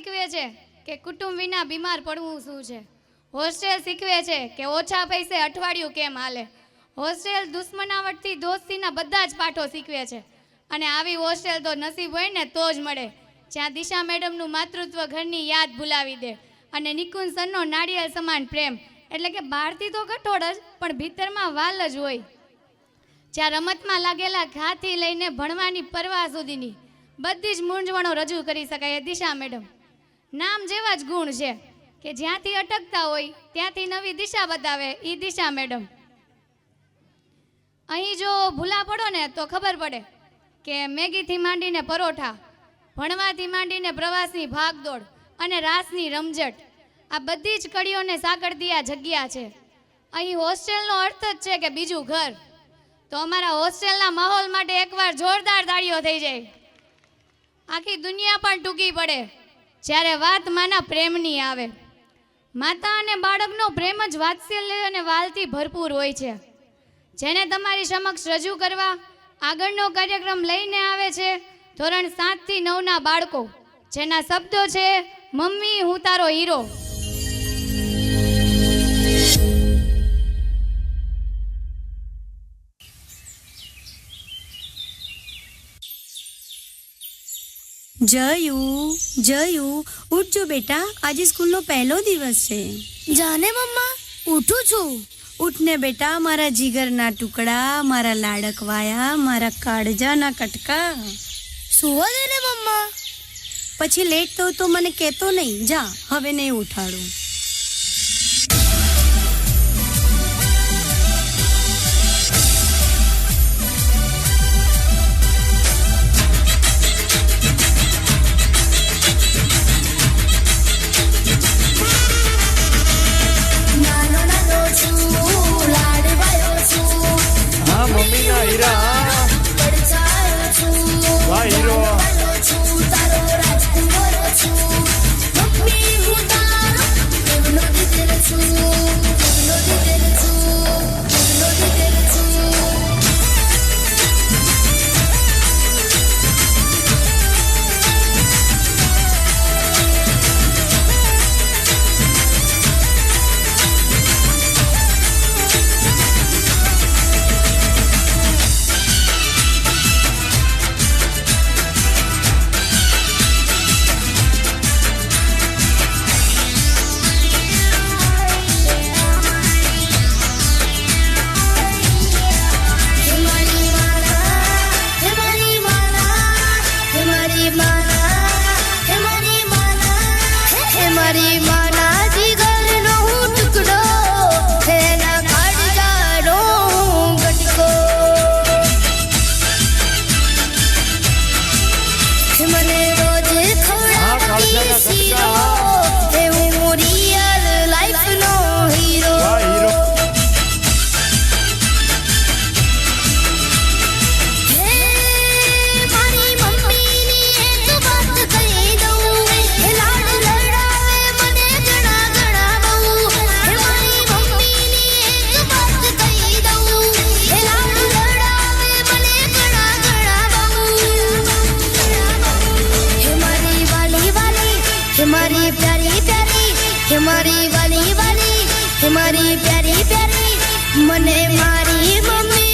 શીખવે છે કે કુટુંબ વિના બીમાર પડવું શું છે. હોસ્ટેલ શીખવે છે કે ઓછા પૈસે અઠવાડિયું કેમ હાલે. હોસ્ટેલ દુશ્મનાવટથી દોસ્તીના બધા જ પાઠો શીખવે છે. અને આવી હોસ્ટેલ તો નસીબ હોય ને તો જ મળે, જ્યાં દિશા મેડમનું માતૃત્વ ઘરની યાદ ભૂલાવી દે અને નિકુંજ સરનો નાળિયેર સમાન પ્રેમ, એટલે કે બહારથી તો કઠોળ જ પણ ભીતરમાં વાલ જ હોય. જ્યાં રમતમાં લાગેલા ઘાથી લઈને ભણવાની પરવા સુધીની બધી જ મૂંઝવણો રજૂ કરી શકાય. દિશા મેડમ નામ જેવા જ ગુણ છે કે જ્યાંથી અટકતા હોય ત્યાંથી નવી દિશા બતાવે એ દિશા મેડમ. અહીં જો ભૂલા પડો ને તો ખબર પડે કે મેગીથી માંડીને પરોઠા, ભણવાથી માંડીને પ્રવાસની ભાગદોડ અને રાસની રમઝટ, આ બધી જ કડીઓને સાંકળતી આ જગ્યા છે. અહીં હોસ્ટેલનો અર્થ જ છે કે બીજું ઘર. તો અમારા હોસ્ટેલના માહોલ માટે એકવાર જોરદાર તાળીઓ થઈ જાય. આખી દુનિયા પણ ટૂંકી પડે જ્યારે વાત માના પ્રેમની આવે. માતા અને બાળકનો પ્રેમ જ વાત્સલ્ય અને વાલથી ભરપૂર હોય છે. જેને તમારી સમક્ષ રજૂ કરવા આગળનો કાર્યક્રમ લઈને આવે છે ધોરણ 7 થી 9ના બાળકો, જેના શબ્દો છે મમ્મી હું તારો હીરો. જયુ ઉઠજો બેટા, આજે સ્કૂલનો પહેલો દિવસ છે. જાને મમ્મા, ઉઠું છું. ઉઠને બેટા, મારા જીગરના ટુકડા, મારા લાડકવાયા, મારા કાળજાના કટકા. સુવા દે ને મમ્મા. પછી લેટ થયું તો મને કહેતો નહીં. જા, હવે નહીં ઉઠાડું. हमारी वाली वाली हमारी प्यारी प्यारी मने मारी मम्मी